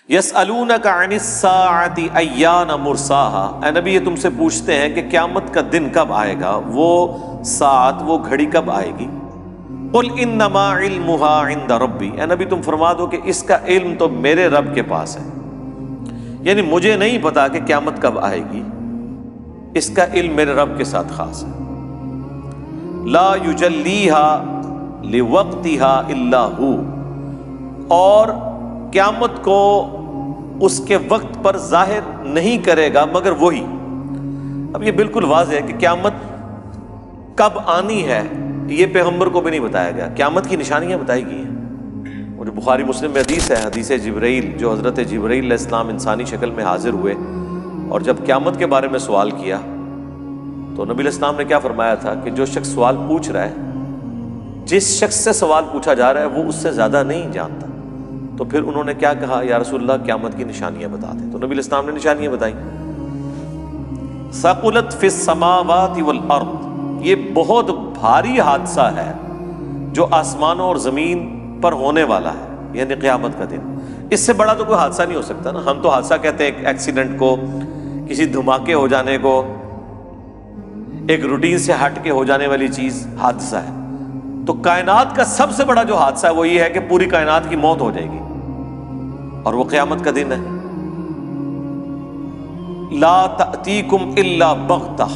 یسألونک عن الساعۃ ایان مرساہا، اے نبی یہ تم سے پوچھتے ہیں کہ قیامت کا دن کب آئے گا، وہ ساعت، وہ گھڑی کب آئے گی۔ قل انما علمها عند ربی، اے نبی تم فرما دو کہ اس کا علم تو میرے رب کے پاس ہے، یعنی مجھے نہیں پتا کہ قیامت کب آئے گی، اس کا علم میرے رب کے ساتھ خاص ہے۔ لا یجلیہا لوقتہا الا ہو، اور قیامت کو اس کے وقت پر ظاہر نہیں کرے گا مگر وہی۔ اب یہ بالکل واضح ہے کہ قیامت کب آنی ہے یہ پیغمبر کو بھی نہیں بتایا گیا، قیامت کی نشانیاں بتائی گئی ہیں۔ اور جو بخاری مسلم میں حدیث ہے، حدیث جبرائیل، جو حضرت جبرائیل علیہ السلام انسانی شکل میں حاضر ہوئے اور جب قیامت کے بارے میں سوال کیا تو نبی علیہ السلام نے کیا فرمایا تھا کہ جو شخص سوال پوچھ رہا ہے، جس شخص سے سوال پوچھا جا رہا ہے وہ اس سے زیادہ نہیں جانتا۔ تو پھر انہوں نے کیا کہا، یا رسول اللہ قیامت کی نشانیاں بتا دیں، تو نبی علیہ السلام نے نشانیاں بتائیں۔ ثقلت فی السماوات والارض، یہ بہت بھاری حادثہ ہے جو آسمانوں اور زمین پر ہونے والا ہے، یعنی قیامت کا دن۔ اس سے بڑا تو کوئی حادثہ نہیں ہو سکتا نا، ہم تو حادثہ کہتے ہیں ایک ایکسیڈنٹ کو، کسی دھماکے ہو جانے کو، ایک روٹین سے ہٹ کے ہو جانے والی چیز حادثہ ہے۔ تو کائنات کا سب سے بڑا جو حادثہ ہے وہ یہ ہے کہ پوری کائنات کی موت ہو جائے گی، اور وہ قیامت کا دن ہے۔ لا تأتیکم الا بغتہ،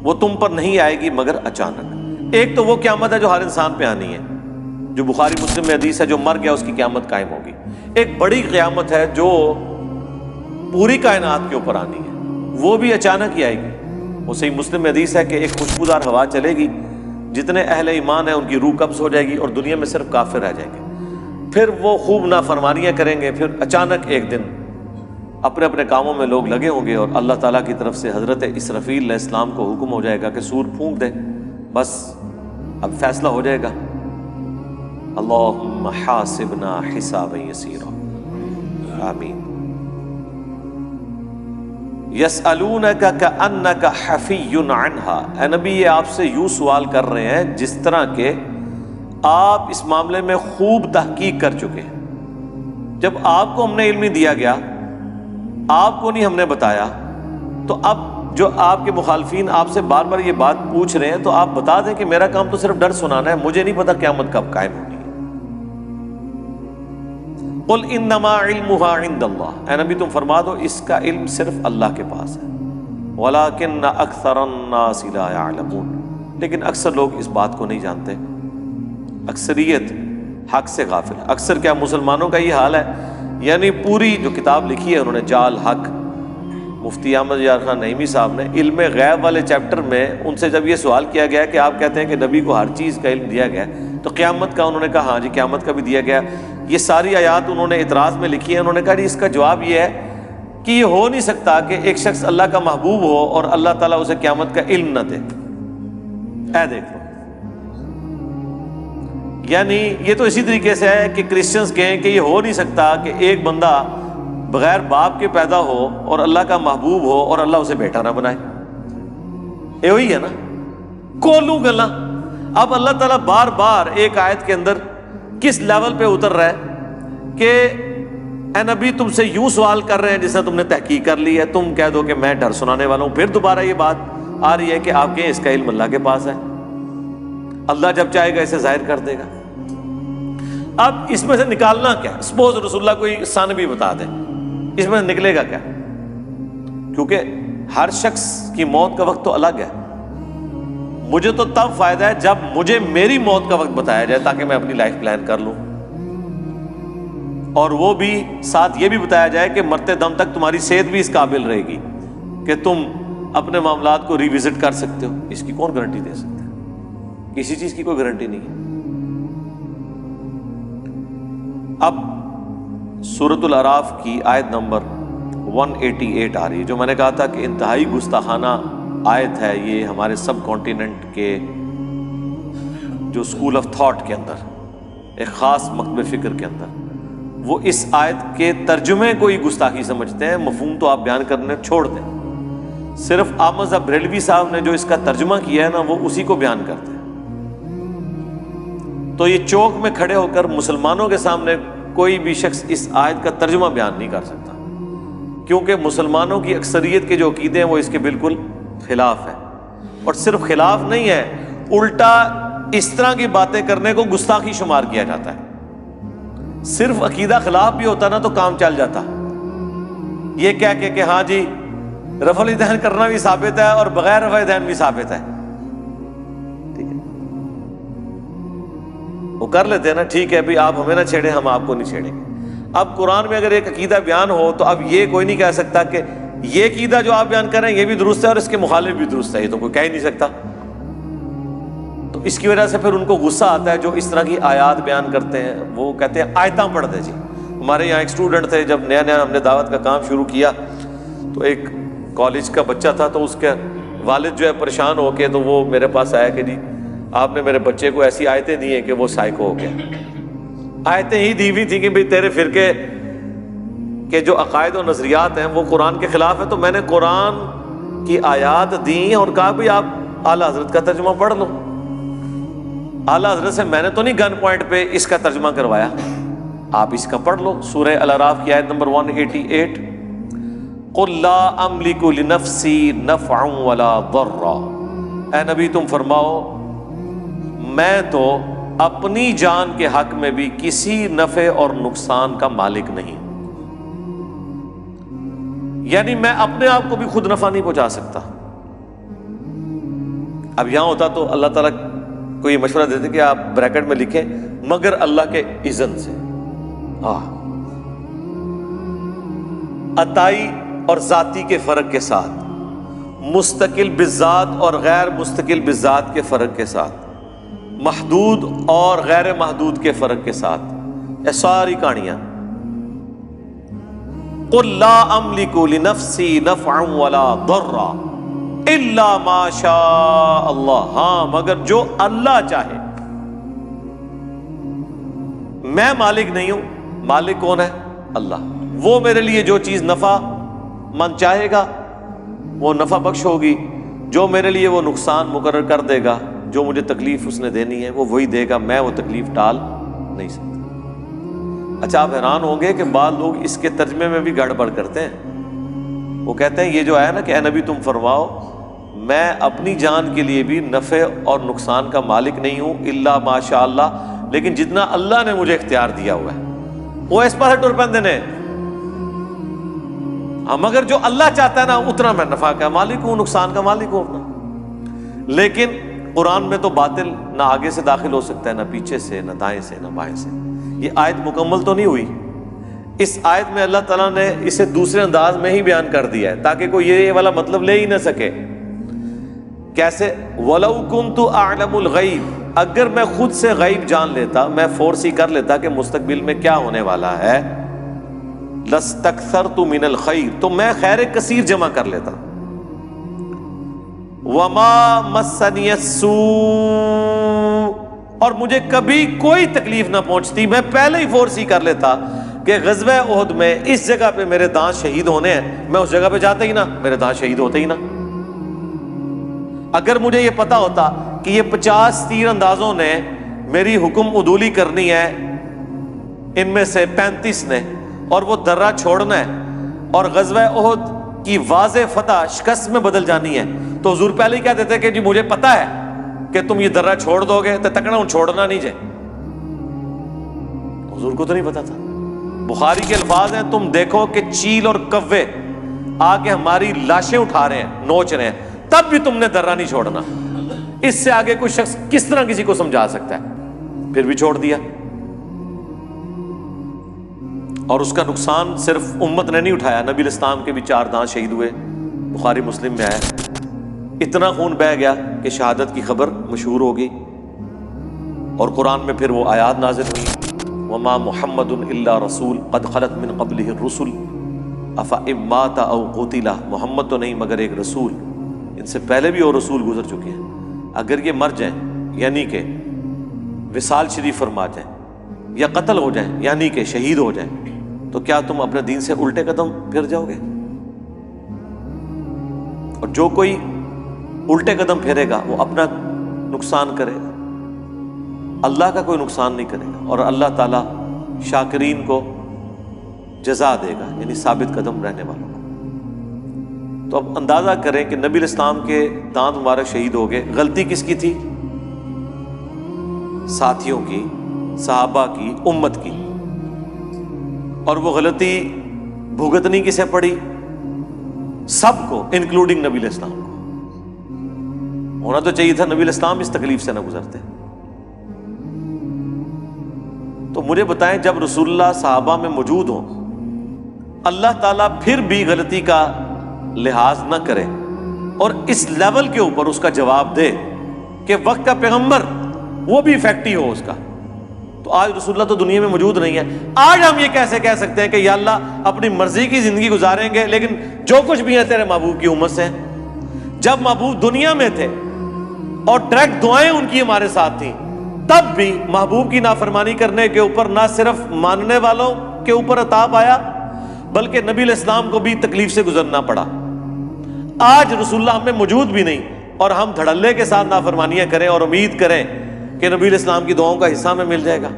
وہ تم پر نہیں آئے گی مگر اچانک۔ ایک تو وہ قیامت ہے جو ہر انسان پہ آنی ہے، جو بخاری مسلم میں حدیث ہے، جو مر گیا اس کی قیامت قائم ہوگی۔ ایک بڑی قیامت ہے جو پوری کائنات کے اوپر آنی ہے، وہ بھی اچانک ہی آئے گی۔ وہ صحیح مسلم میں حدیث ہے کہ ایک خوشبودار ہوا چلے گی، جتنے اہل ایمان ہیں ان کی روح قبض ہو جائے گی اور دنیا میں صرف کافر رہ جائیں گے۔ پھر وہ خوب نافرمانیاں کریں گے، پھر اچانک ایک دن اپنے اپنے کاموں میں لوگ لگے ہوں گے اور اللہ تعالیٰ کی طرف سے حضرت اسرافیل علیہ السلام کو حکم ہو جائے گا کہ سور پھونک دے، بس اب فیصلہ ہو جائے گا۔ اللہم حاسبنا حسابا یسیرا، آمین۔ یسألونک کأنک حفی عنہا، اے نبی یہ آپ سے یوں سوال کر رہے ہیں جس طرح کہ آپ اس معاملے میں خوب تحقیق کر چکے ہیں۔ جب آپ کو ہم نے علم نہیں دیا گیا، آپ کو نہیں ہم نے بتایا، تو اب جو آپ کے مخالفین آپ سے بار بار یہ بات پوچھ رہے ہیں تو آپ بتا دیں کہ میرا کام تو صرف ڈر سنانا ہے، مجھے نہیں پتا قیامت کب قائم ہونی ہے۔ قل انما علمها عند اللہ، اے نبی تم فرما دو اس کا علم صرف اللہ کے پاس ہے۔ ولکن اکثر الناس لا يعلمون، لیکن اکثر لوگ اس بات کو نہیں جانتے۔ اکثریت حق سے غافل ہے۔ اکثر کیا مسلمانوں کا یہ حال ہے، یعنی پوری جو کتاب لکھی ہے انہوں نے جال حق، مفتی احمد یار خان نعیمی صاحب نے علم غیب والے چیپٹر میں ان سے جب یہ سوال کیا گیا کہ آپ کہتے ہیں کہ نبی کو ہر چیز کا علم دیا گیا تو قیامت کا، انہوں نے کہا ہاں جی قیامت کا بھی دیا گیا۔ یہ ساری آیات انہوں نے اعتراض میں لکھی ہیں، انہوں نے کہا جی اس کا جواب یہ ہے کہ یہ ہو نہیں سکتا کہ ایک شخص اللہ کا محبوب ہو اور اللہ تعالیٰ اسے قیامت کا علم نہ دے۔ اے دیکھ لو، یعنی یہ تو اسی طریقے سے ہے کہ کرسچنز کہیں کہ یہ ہو نہیں سکتا کہ ایک بندہ بغیر باپ کے پیدا ہو اور اللہ کا محبوب ہو اور اللہ اسے بیٹا نہ بنائے۔ یہ وہی ہے نا، کولوں گلا۔ اب اللہ تعالیٰ بار بار ایک آیت کے اندر کس لیول پہ اتر رہا ہے کہ اے نبی تم سے یوں سوال کر رہے ہیں جس سے تم نے تحقیق کر لی ہے، تم کہہ دو کہ میں ڈر سنانے والا ہوں۔ پھر دوبارہ یہ بات آ رہی ہے کہ آپ کے اس کا علم اللہ کے پاس ہے، اللہ جب چاہے گا اسے ظاہر کر دے گا۔ اب اس میں سے نکالنا کیا؟ سپوز رسول اللہ کوئی سن بھی بتا دیں، اس میں نکلے گا کیا؟ کیونکہ ہر شخص کی موت کا وقت تو الگ ہے۔ مجھے تو تب فائدہ ہے جب مجھے میری موت کا وقت بتایا جائے تاکہ میں اپنی لائف پلان کر لوں، اور وہ بھی ساتھ یہ بھی بتایا جائے کہ مرتے دم تک تمہاری صحت بھی اس قابل رہے گی کہ تم اپنے معاملات کو ریوزٹ کر سکتے ہو۔ اس کی کون گارنٹی دے سکتا ہے؟ کسی چیز کی کوئی گارنٹی نہیں ہے۔ اب سورۃ الاعراف کی آیت نمبر 188 آ رہی ہے، جو میں نے کہا تھا کہ انتہائی گستاخانہ آیت ہے یہ ہمارے سب کانٹیننٹ کے جو اسکول آف تھاٹ کے اندر، ایک خاص مکتب فکر کے اندر، وہ اس آیت کے ترجمے کو ہی گستاخی سمجھتے ہیں، مفہوم تو آپ بیان کرنے چھوڑ دیں۔ صرف احمد بریلوی صاحب نے جو اس کا ترجمہ کیا ہے نا وہ اسی کو بیان کرتے ہیں۔ تو یہ چوک میں کھڑے ہو کر مسلمانوں کے سامنے کوئی بھی شخص اس آیت کا ترجمہ بیان نہیں کر سکتا، کیونکہ مسلمانوں کی اکثریت کے جو عقیدے ہیں وہ اس کے بالکل خلاف ہے، اور صرف خلاف نہیں ہے، الٹا اس طرح کی باتیں کرنے کو گستاخی شمار کیا جاتا ہے۔ صرف عقیدہ خلاف بھی ہوتا نا تو کام چل جاتا، یہ کہہ کہ ہاں جی رفع الیدین کرنا بھی ثابت ہے اور بغیر رفع الیدین بھی ثابت ہے، ٹھیک ہے، وہ کر لیتے ہیں نا، ٹھیک ہے بھی آپ ہمیں نہ چھیڑیں، ہم آپ کو نہیں چھیڑیں گے۔ اب قرآن میں اگر ایک عقیدہ بیان ہو تو اب یہ کوئی نہیں کہہ سکتا کہ یہ عقیدہ جو آپ بیان کریں یہ بھی درست ہے اور اس کے مخالف بھی درست ہے، یہ تو کوئی کہہ ہی نہیں سکتا۔ تو اس کی وجہ سے پھر ان کو غصہ آتا ہے جو اس طرح کی آیات بیان کرتے ہیں، وہ کہتے ہیں آیتاں پڑھ دے جی۔ ہمارے یہاں ایک اسٹوڈنٹ تھے، جب نیا نیا ہم نے دعوت کا کام شروع کیا تو ایک کالج کا بچہ تھا، تو اس کے والد جو ہے پریشان ہو کے تو وہ میرے پاس آیا کہ جی آپ نے میرے بچے کو ایسی آیتیں دی ہیں کہ وہ سائیکو ہو گیا۔ آیتیں ہی دی ہوئی تھیں کہ بھئی تیرے فرقے کے جو عقائد و نظریات ہیں وہ قرآن کے خلاف ہے، تو میں نے قرآن کی آیات دیں اور کہا بھئی آپ اعلیٰ حضرت کا ترجمہ پڑھ لو۔ اعلیٰ حضرت سے میں نے تو نہیں گن پوائنٹ پہ اس کا ترجمہ کروایا، آپ اس کا پڑھ لو، سورہ الاعراف کی آیت نمبر 188، قُلْ لَا أَمْلِكُ لِنَفْسِي نَفْعًا وَلَا ضَرًّا، اے نبی تم فرماؤ میں تو اپنی جان کے حق میں بھی کسی نفع اور نقصان کا مالک نہیں، یعنی میں اپنے آپ کو بھی خود نفع نہیں پہنچا سکتا۔ اب یہاں ہوتا تو اللہ تعالیٰ کو یہ مشورہ دیتے کہ آپ بریکٹ میں لکھیں مگر اللہ کے اذن سے۔ عطائی اور ذاتی کے فرق کے ساتھ، مستقل بالذات اور غیر مستقل بالذات کے فرق کے ساتھ، محدود اور غیر محدود کے فرق کے ساتھ، یہ ساری کہانیاں۔ قُلْ لَا أَمْلِكُ لِنَفْسِي نَفْعًا وَلَا ضَرًّا إِلَّا مَا شَاءَ اللَّهُ، ہاں مگر جو اللہ چاہے۔ میں مالک نہیں ہوں، مالک کون ہے؟ اللہ۔ وہ میرے لیے جو چیز نفع من چاہے گا وہ نفع بخش ہوگی، جو میرے لیے وہ نقصان مقرر کر دے گا، جو مجھے تکلیف اس نے دینی ہے وہ وہی دے گا، میں وہ تکلیف ٹال نہیں سکتا۔ اچھا آپ حیران ہوں گے کہ بعض لوگ اس کے ترجمے میں بھی گڑبڑ کرتے ہیں، وہ کہتے ہیں یہ جو ہے نا کہ اے نبی تم فرماؤ میں اپنی جان کے لیے بھی نفع اور نقصان کا مالک نہیں ہوں الا ماشاء اللہ، لیکن جتنا اللہ نے مجھے اختیار دیا ہوا ہے وہ اس پر ٹر پندے نے، ہم اگر جو اللہ چاہتا ہے نا اتنا میں نفع کا مالک ہوں، نقصان کا مالک ہوں اپنا۔ لیکن قرآن میں تو باطل نہ آگے سے داخل ہو سکتا ہے، نہ پیچھے سے، نہ دائیں سے، نہ بائیں سے۔ یہ آیت مکمل تو نہیں ہوئی، اس آیت میں اللہ تعالیٰ نے اسے دوسرے انداز میں ہی بیان کر دیا ہے تاکہ کوئی یہ والا مطلب لے ہی نہ سکے۔ کیسے؟ وَلَوْ كُنْتُ أَعْلَمُ الْغَيْبِ، اگر میں خود سے غیب جان لیتا، میں فورسی کر لیتا کہ مستقبل میں کیا ہونے والا ہے، لَاسْتَكْثَرْتُ مِنَ الْخَيْرِ، تو میں خیر کثیر جمع کر لیتا۔ وَمَا مَسَّنِيَ السُّوءُ، اور مجھے کبھی کوئی تکلیف نہ پہنچتی، میں پہلے ہی فورسی کر لیتا کہ غزوہ احد میں اس جگہ پہ میرے دانت شہید ہونے ہیں، میں اس جگہ پہ جاتا ہی نہ، میرے دانت شہید ہوتے ہی نہ۔ اگر مجھے یہ پتا ہوتا کہ یہ 50 تیر اندازوں نے میری حکم عدولی کرنی ہے، ان میں سے 35 نے، اور وہ درہ چھوڑنا ہے اور غزوہ احد کی واضح فتح شکست میں بدل جانی ہے، تو حضور پہلے ہی کہہ دیتے کہ جی مجھے پتا ہے کہ تم یہ درہ چھوڑ دو گے تو تکڑا ہوں چھوڑنا نہیں جائے۔ حضور کو تو نہیں پتا تھا۔ بخاری کے الفاظ ہیں تم دیکھو کہ چیل اور کوے آ کے ہماری لاشیں اٹھا رہے ہیں، نوچ رہے ہیں، تب بھی تم نے درہ نہیں چھوڑنا۔ اس سے آگے کوئی شخص کس طرح کسی کو سمجھا سکتا ہے؟ پھر بھی چھوڑ دیا۔ اور اس کا نقصان صرف امت نے نہیں اٹھایا، نبی الاسلام کے بھی 4 دانت شہید ہوئے، بخاری مسلم میں آیا، اتنا خون بہہ گیا کہ شہادت کی خبر مشہور ہو گئی۔ اور قرآن میں پھر وہ آیات نازل ہوئی، وما محمد الا رسول قد خلت من قبلہ الرسل افإن مات او قتل، محمد تو نہیں مگر ایک رسول، ان سے پہلے بھی اور رسول گزر چکے ہیں، اگر یہ مر جائیں یعنی کہ وصال شریف فرما جائیں، یا قتل ہو جائیں یعنی کہ شہید ہو جائیں، تو کیا تم اپنے دین سے الٹے قدم پھر جاؤ گے؟ اور جو کوئی الٹے قدم پھیرے گا وہ اپنا نقصان کرے گا، اللہ کا کوئی نقصان نہیں کرے گا، اور اللہ تعالیٰ شاکرین کو جزا دے گا، یعنی ثابت قدم رہنے والوں کو۔ تو اب اندازہ کریں کہ نبی الاسلام کے دانت مبارک شہید ہو گئے، غلطی کس کی تھی؟ ساتھیوں کی، صحابہ کی، امت کی، اور وہ غلطی بھگتنی کسے پڑی؟ سب کو، انکلوڈنگ نبی الاسلام کو۔ ہونا تو چاہیے تھا نبی الاسلام اس تکلیف سے نہ گزرتے۔ تو مجھے بتائیں، جب رسول اللہ صحابہ میں موجود ہوں، اللہ تعالیٰ پھر بھی غلطی کا لحاظ نہ کرے اور اس لیول کے اوپر اس کا جواب دے کہ وقت کا پیغمبر وہ بھی افیکٹو ہو اس کا، تو آج رسول اللہ تو دنیا میں موجود نہیں ہے۔ آج ہم یہ کیسے کہہ سکتے ہیں کہ یا اللہ اپنی مرضی کی زندگی گزاریں گے لیکن جو کچھ بھی ہے تیرے محبوب کی امت سے ہیں؟ جب محبوب دنیا میں تھے اور ڈائریکٹ دعائیں ان کی ہمارے ساتھ تھیں، تب بھی محبوب کی نافرمانی کرنے کے اوپر نہ صرف ماننے والوں کے اوپر عذاب آیا بلکہ نبی علیہ السلام کو بھی تکلیف سے گزرنا پڑا۔ آج رسول اللہ ہم میں موجود بھی نہیں اور ہم دھڑلے کے ساتھ نافرمانیاں کریں اور امید کریں کہ نبی علیہ السلام کی دعاؤں کا حصہ ہمیں مل جائے گا۔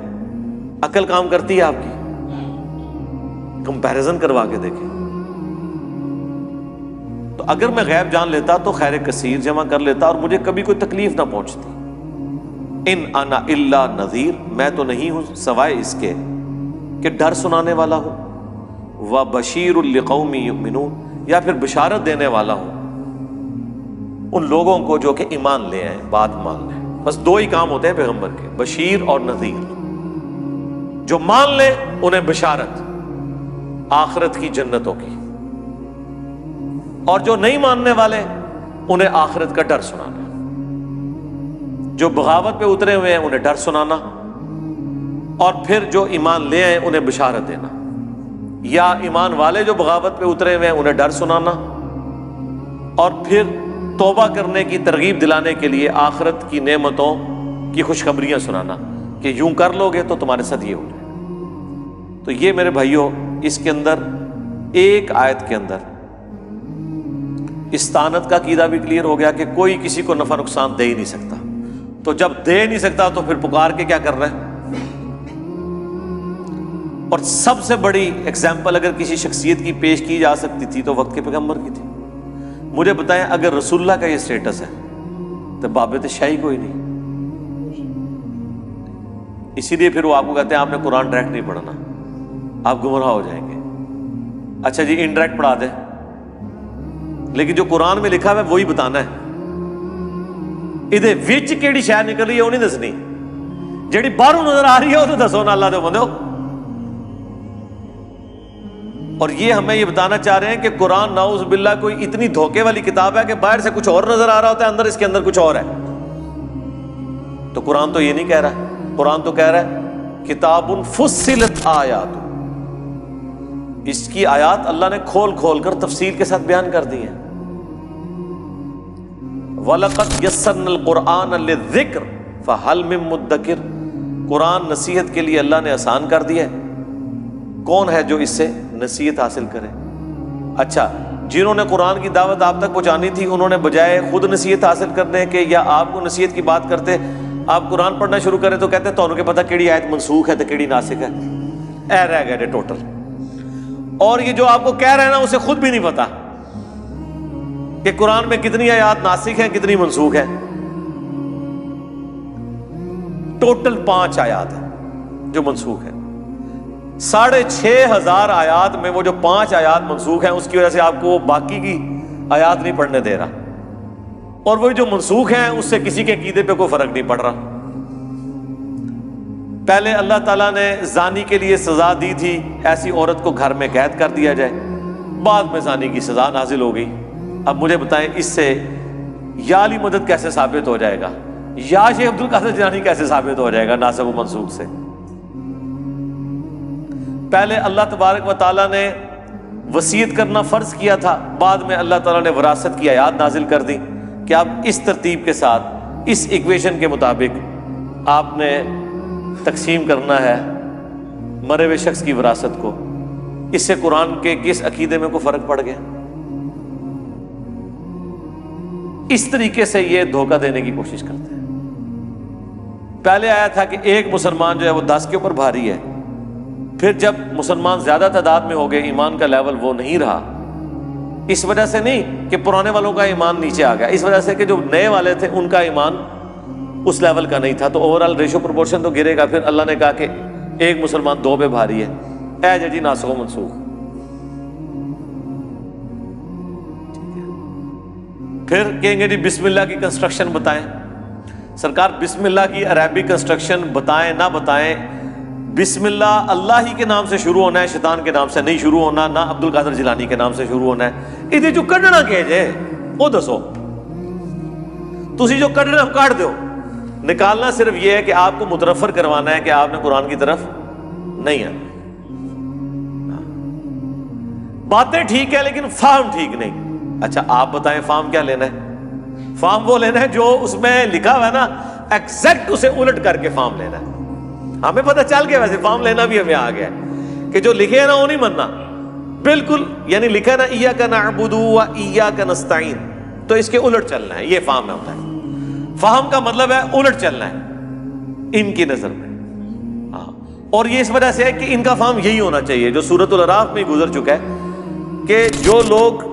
عقل کام کرتی ہے آپ کی؟ کمپیریزن کروا کے دیکھیں۔ تو اگر میں غیب جان لیتا تو خیر کثیر جمع کر لیتا اور مجھے کبھی کوئی تکلیف نہ پہنچتی۔ ان انا الا نذیر، میں تو نہیں ہوں سوائے اس کے کہ ڈر سنانے والا ہوں، وبشیر لقوم یؤمنون، یا پھر بشارت دینے والا ہوں ان لوگوں کو جو کہ ایمان لے آئیں، بات مان لیں۔ بس دو ہی کام ہوتے ہیں پیغمبر کے، بشیر اور نذیر۔ جو مان لے انہیں بشارت آخرت کی جنتوں کی، اور جو نہیں ماننے والے انہیں آخرت کا ڈر سنانا۔ جو بغاوت پہ اترے ہوئے ہیں انہیں ڈر سنانا، اور پھر جو ایمان لے آئے انہیں بشارت دینا، یا ایمان والے جو بغاوت پہ اترے ہوئے ہیں انہیں ڈر سنانا، اور پھر توبہ کرنے کی ترغیب دلانے کے لیے آخرت کی نعمتوں کی خوشخبریاں سنانا کہ یوں کر لو گے تو تمہارے ساتھ یہ ہو جائے۔ تو یہ میرے بھائیوں، اس کے اندر ایک آیت کے اندر استانت کا عقیدہ بھی کلیئر ہو گیا کہ کوئی کسی کو نفع نقصان دے ہی نہیں سکتا۔ تو جب دے نہیں سکتا تو پھر پکار کے کیا کر رہا ہے؟ اور سب سے بڑی ایگزامپل اگر کسی شخصیت کی پیش کی جا سکتی تھی تو وقت کے پیغمبر کی تھی۔ مجھے بتائیں، اگر رسول اللہ کا یہ سٹیٹس ہے تو بابت شاہی کوئی نہیں۔ اسی لیے پھر وہ آپ کو کہتے ہیں آپ نے قرآن ڈائریکٹ نہیں پڑھنا، آپ گمراہ ہو جائیں گے۔ اچھا جی، انڈائریکٹ پڑھا دیں، لیکن جو قرآن میں لکھا ہے وہی بتانا ہے۔ ادھے وچ کیڑی شے نکل رہی ہے وہ نہیں دسنی، جیڑی باہروں نظر آ رہی ہے وہ تو دسو نا اللہ دے بندو۔ اور یہ ہمیں یہ بتانا چاہ رہے ہیں کہ قرآن نعوذ باللہ کوئی اتنی دھوکے والی کتاب ہے کہ باہر سے کچھ اور نظر آ رہا ہوتا ہے، اندر اس کے اندر کچھ اور ہے۔ تو قرآن تو یہ نہیں کہہ رہا، قرآن تو کہہ رہا ہے کتاب فصلت آیات، اس کی آیات اللہ نے کھول کھول کر تفصیل کے ساتھ بیان کر دی ہیں۔ وَلَقَدْ يَسَّرْنَا الْقُرْآنَ لِلذِّكْرِ فَهَلْ مِن مُدَّكِرٍ، قرآن نصیحت کے لیے اللہ نے آسان کر دیا ہے، کون ہے جو اس سے نصیحت حاصل کرے؟ اچھا، جنہوں نے قرآن کی دعوت آپ تک پہنچانی تھی انہوں نے بجائے خود نصیحت حاصل کرنے کے یا آپ کو نصیحت کی بات کرتے، آپ قرآن پڑھنا شروع کریں تو کہتے ہیں تو انہوں کے پتہ کیڑی آیت منسوخ ہے تو کیڑی ناسخ ہے، اے رہ گئے ٹوٹل۔ اور یہ جو آپ کو کہہ رہے ہیں نا اسے خود بھی نہیں پتا کہ قرآن میں کتنی آیات ناسخ ہیں کتنی منسوخ ہیں۔ ٹوٹل 5 آیات ہیں جو منسوخ ہیں، 6500 آیات میں وہ جو 5 آیات منسوخ ہیں اس کی وجہ سے آپ کو باقی کی آیات نہیں پڑھنے دے رہا، اور وہ جو منسوخ ہیں اس سے کسی کے عقیدے پہ کوئی فرق نہیں پڑ رہا۔ پہلے اللہ تعالیٰ نے زانی کے لیے سزا دی تھی، ایسی عورت کو گھر میں قید کر دیا جائے، بعد میں زانی کی سزا نازل ہو گئی۔ اب مجھے بتائیں اس سے یا علی مدد کیسے ثابت ہو جائے گا، یا شیخ عبد القادر جیلانی کیسے ثابت ہو جائے گا ناسخ و منسوخ سے؟ پہلے اللہ تبارک و تعالیٰ نے وصیت کرنا فرض کیا تھا، بعد میں اللہ تعالیٰ نے وراثت کی آیات نازل کر دی کہ آپ اس ترتیب کے ساتھ اس ایکویشن کے مطابق آپ نے تقسیم کرنا ہے مرے ہوئے شخص کی وراثت کو۔ اس سے قرآن کے کس عقیدے میں کوئی فرق پڑ گیا؟ اس طریقے سے یہ دھوکہ دینے کی کوشش کرتے ہیں۔ پہلے آیا تھا کہ ایک مسلمان جو ہے وہ 10 کے اوپر بھاری ہے، پھر جب مسلمان زیادہ تعداد میں ہو گئے، ایمان کا لیول وہ نہیں رہا، اس وجہ سے نہیں کہ پرانے والوں کا ایمان نیچے آ گیا، اس وجہ سے کہ جو نئے والے تھے ان کا ایمان اس لیول کا نہیں تھا، تو اوورآل ریشو پروپورشن تو گرے گا۔ پھر اللہ نے کہا کہ ایک مسلمان دو پہ بھاری ہے، اے جی ناسخ و منسوخ۔ پھر کہیں گے جی بسم اللہ کی کنسٹرکشن بتائیں۔ سرکار بسم اللہ کی عربی کنسٹرکشن بتائیں نہ بتائیں، بسم اللہ اللہ ہی کے نام سے شروع ہونا ہے، شیطان کے نام سے نہیں شروع ہونا، نہ عبد القادر جیلانی کے نام سے شروع ہونا ہے۔ یہ جو کڈنا کہ جے وہ دسو، تسی جو کڈنا کاٹ دو، نکالنا صرف یہ ہے کہ آپ کو مترفر کروانا ہے کہ آپ نے قرآن کی طرف نہیں ہے۔ باتیں ٹھیک ہے لیکن فہم ٹھیک نہیں۔ اچھا آپ بتائیں فہم کیا لینا ہے؟ فہم وہ لینا ہے جو اس میں لکھا ہوا ہے نا، ایگزیکٹ اسے الٹ کر کے فہم لینا ہے۔ ہمیں پتہ چل گیا، ویسے فارم لینا بھی ہمیں آ گیا کہ جو لکھے ہے نا وہ نہیں مننا بالکل، یعنی لکھا ہے نا ایاک نعبد و ایاک نستعین، تو اس کے الٹ چلنا ہے، یہ فہم میں ہوتا ہے۔ فہم کا مطلب ہے الٹ چلنا ہے ان کی نظر میں، ہاں، اور یہ اس وجہ سے ہے کہ ان کا فہم یہی ہونا چاہیے جو سورۃ الاعراف میں گزر چکا ہے کہ جو لوگ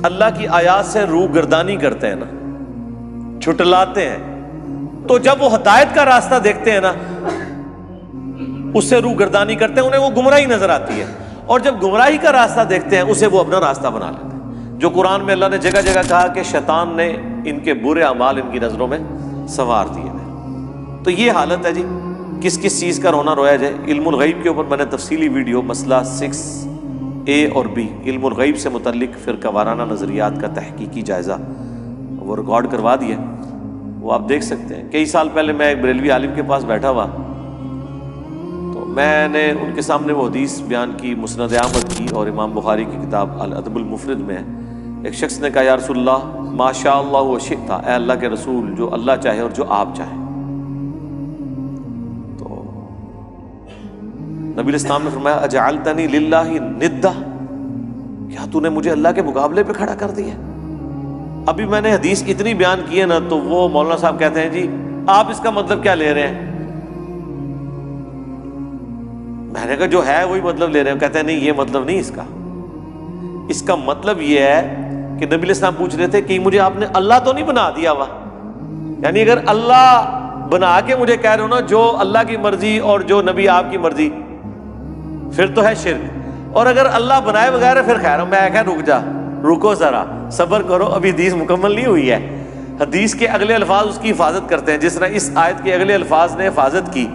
اللہ کی آیات سے روگردانی کرتے ہیں نا، چھٹلاتے ہیں، تو جب وہ ہدایت کا راستہ دیکھتے ہیں نا اس سے روگردانی کرتے ہیں، انہیں وہ گمراہی نظر آتی ہے، اور جب گمراہی کا راستہ دیکھتے ہیں اسے وہ اپنا راستہ بنا لیتے ہیں، جو قرآن میں اللہ نے جگہ جگہ کہا کہ شیطان نے ان کے برے اعمال ان کی نظروں میں سنوار دیے ہیں۔ تو یہ حالت ہے جی، کس کس چیز کا رونا رویا جائے۔ علم الغیب کے اوپر میں نے تفصیلی ویڈیو مسئلہ 6A اور B، علم الغیب سے متعلق فرقہ وارانہ نظریات کا تحقیقی جائزہ، وہ ریکارڈ کروا دیا، وہ آپ دیکھ سکتے ہیں۔ کئی سال پہلے میں ایک بریلوی عالم کے پاس بیٹھا ہوا، تو میں نے ان کے سامنے وہ حدیث بیان کی مسند احمد کی، اور امام بخاری کی کتاب الادب المفرد میں ہے۔ ایک شخص نے کہا یا رسول اللہ ما شاء اللہ و شئت، اے اللہ کے رسول جو اللہ چاہے اور جو آپ چاہیں۔ تو نبی علیہ السلام نے فرمایا اجعلتنی للہ ندا، کیا تو نے مجھے اللہ کے مقابلے پہ کھڑا کر دیا؟ ابھی میں نے حدیث اتنی بیان کی ہے نا، تو وہ مولانا صاحب کہتے ہیں جی آپ اس کا مطلب کیا لے رہے ہیں؟ میں نے کہا جو ہے وہی مطلب لے رہے ہیں۔ کہتے ہیں نہیں یہ مطلب نہیں اس کا مطلب یہ ہے کہ نبی علیہ السلام پوچھ رہے تھے کہ مجھے آپ نے اللہ تو نہیں بنا دیا ہوا، یعنی اگر اللہ بنا کے مجھے کہہ رہے ہو نا جو اللہ کی مرضی اور جو نبی آپ کی مرضی، پھر تو ہے شرک، اور اگر اللہ بنائے بغیر پھر خیر۔ میں کہا رکو ذرا صبر کرو، ابھی حدیث مکمل نہیں ہوئی ہے۔ حدیث کے اگلے الفاظ اس کی حفاظت کرتے ہیں، جس طرح اس آیت کے اگلے الفاظ نے حفاظت کی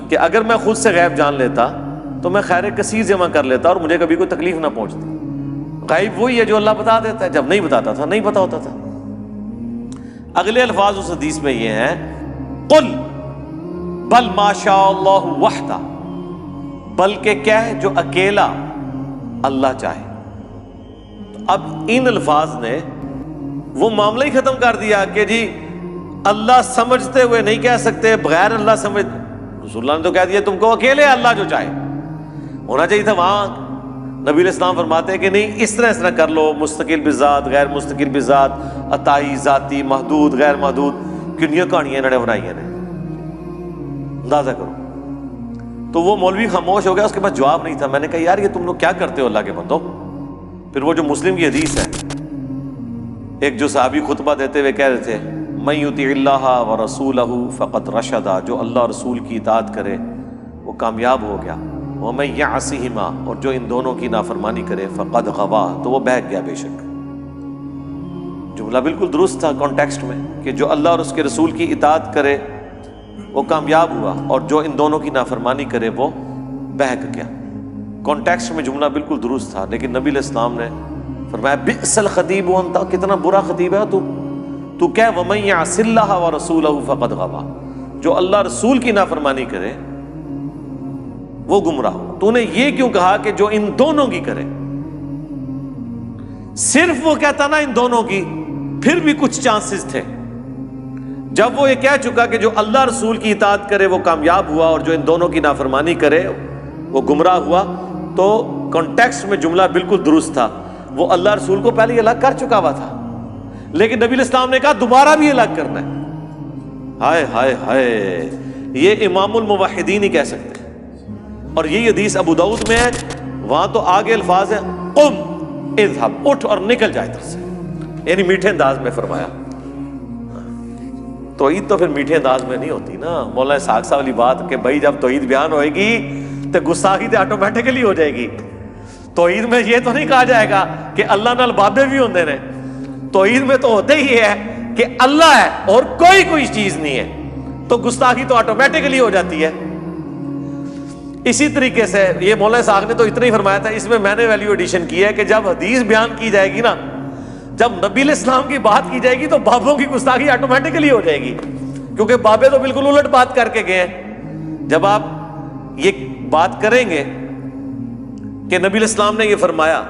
کہ اگر میں خود سے غیب جان لیتا تو میں خیر کثیر جمع کر لیتا اور مجھے کبھی کوئی تکلیف نہ پہنچتی۔ غیب وہی ہے جو اللہ بتا دیتا ہے، جب نہیں بتاتا تھا نہیں پتا ہوتا تھا۔ اگلے الفاظ اس حدیث میں یہ ہیں قل بل ما شاء اللہ وحدہ، بلکہ کیا ہے جو اکیلا اللہ چاہے۔ اب ان الفاظ نے وہ معاملہ ہی ختم کر دیا کہ جی اللہ سمجھتے ہوئے نہیں کہہ سکتے، بغیر اللہ سمجھ، رسول اللہ نے تو کہہ دیا تم کو اکیلے اللہ جو چاہے۔ ہونا چاہیے تھا وہاں نبی علیہ السلام فرماتے ہیں کہ نہیں اس طرح کر لو، مستقل بذات، غیر مستقل بذات، عطائی، ذاتی، محدود، غیر محدود، کنیاں کہانیاں انہوں نے بنائی ہیں، اندازہ کرو۔ تو وہ مولوی خاموش ہو گیا، اس کے پاس جواب نہیں تھا۔ میں نے کہا یار یہ تم لوگ کیا کرتے ہو اللہ کے بندو؟ پھر وہ جو مسلم کی حدیث ہے، ایک جو صحابی خطبہ دیتے ہوئے کہہ رہے تھے من یطیع اللہ ورسولہ فقد رشد، جو اللہ رسول کی اطاعت کرے وہ کامیاب ہو گیا، ومن یعصہما، اور جو ان دونوں کی نافرمانی کرے فقد غوا، تو وہ بہک گیا بے شک۔ جملہ بالکل درست تھا کانٹیکسٹ میں کہ جو اللہ اور اس کے رسول کی اطاعت کرے وہ کامیاب ہوا، اور جو ان دونوں کی نافرمانی کرے وہ بہک گیا۔ کانٹیکسٹ میں جملہ بالکل درست تھا، لیکن نبی علیہ السلام نے فرمایا بئس الخطیب انت، کتنا برا خطیب ہے تو کہہ ومن یعص اللہ ورسولہ فقد غوا، جو اللہ رسول کی نافرمانی کرے وہ گمراہ ہو۔ تو نے یہ کیوں کہا کہ جو ان دونوں کی کرے؟ صرف وہ کہتا نا ان دونوں کی، پھر بھی کچھ چانسز تھے۔ جب وہ یہ کہہ چکا کہ جو اللہ رسول کی اطاعت کرے وہ کامیاب ہوا اور جو ان دونوں کی نافرمانی کرے وہ گمراہ ہوا، تو کانٹیکسٹ میں جملہ بالکل درست تھا۔ وہ اللہ رسول کو پہلے الگ کر چکا ہوا تھا، لیکن نبی علیہ السلام نے کہا دوبارہ بھی الگ کرنا ہے۔ ہائے ہائے ہائے، یہ امام الموحدین ہی کہہ سکتے ہیں۔ اور یہی حدیث ابو داؤد میں ہے، وہاں تو آگے الفاظ ہیں قم اذهب، اٹھ اور نکل جائے ادھر سے، یعنی میٹھے انداز میں فرمایا۔ توحید تو پھر میٹھے انداز میں نہیں ہوتی نا، مولانا اسحاق صاحب والی بات کہ بھائی جب توحید بیان ہوئے گی تو گستاخی تو آٹومیٹکلی ہو جائے گی۔ توحید میں یہ تو نہیں کہا جائے گا کہ اللہ نال بابے بھی ہوندے نے، توحید میں تو ہوتے ہی ہے کہ اللہ ہے اور کوئی چیز نہیں ہے، تو گستاخی تو آٹومیٹکلی ہو جاتی ہے۔ اسی طریقے سے یہ مولانا اسحاق نے تو اتنا ہی فرمایا تھا، اس میں نے ویلیو ایڈیشن کی ہے کہ جب حدیث بیان کی جائے گی نا، جب نبی علیہ السلام کی بات کی جائے گی تو بابوں کی گستاخی آٹومیٹکلی ہو جائے گی، کیونکہ بابے تو بالکل الٹ بات کر کے گئے ہیں۔ جب آپ یہ بات کریں گے کہ نبی علیہ السلام نے یہ فرمایا،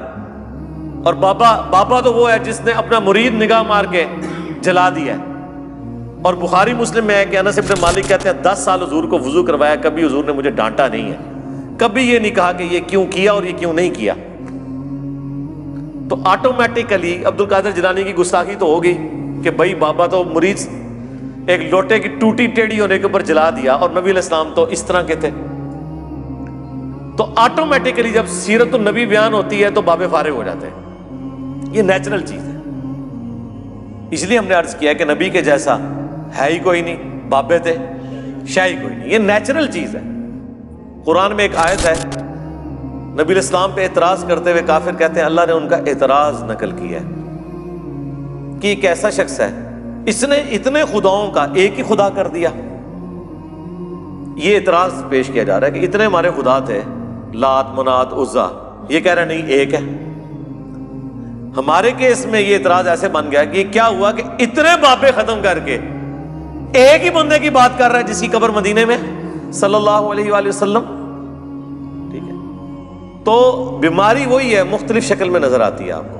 اور بابا تو وہ ہے جس نے اپنا مرید نگاہ مار کے جلا دیا ہے، اور بخاری مسلم میں ہے کہ انس بن مالک کہتے ہیں 10 سال حضور کو وضو کروایا، کبھی حضور نے مجھے ڈانٹا نہیں ہے، کبھی یہ نہیں کہا کہ یہ کیوں کیا اور یہ کیوں نہیں کیا۔ تو آٹومیٹکلی عبد القادر جیلانی کی گستاخی تو ہوگی کہ بھائی بابا تو مرید ایک لوٹے کی ٹوٹی ٹیڑھی ہونے کے اوپر جلا دیا، اور نبی علیہ السلام تو اس طرح کے تھے۔ تو آٹومیٹکلی جب سیرت النبی بیان ہوتی ہے تو بابے فارغ ہو جاتے ہیں، یہ نیچرل چیز ہے۔ اس لیے ہم نے عرض کیا کہ نبی کے جیسا ہے ہی کوئی نہیں، بابے تھے شے ہی کوئی نہیں، یہ نیچرل چیز ہے۔ قرآن میں ایک آیت ہے، نبی علیہ السلام پہ اعتراض کرتے ہوئے کافر کہتے ہیں اللہ نے ان کا اعتراض نقل کیا ہے کہ ایک ایسا شخص ہے اس نے اتنے خداؤں کا ایک ہی خدا کر دیا۔ یہ اعتراض پیش کیا جا رہا ہے کہ اتنے ہمارے خدا تھے، لات منات عزا، یہ کہہ رہا نہیں ایک ہے۔ ہمارے کیس میں یہ اعتراض ایسے بن گیا کہ یہ کیا ہوا کہ اتنے بابے ختم کر کے ایک ہی بندے کی بات کر رہا ہے جس کی قبر مدینے میں صلی اللہ علیہ وآلہ وسلم۔ ٹھیک ہے، تو بیماری وہی ہے، مختلف شکل میں نظر آتی ہے آپ کو۔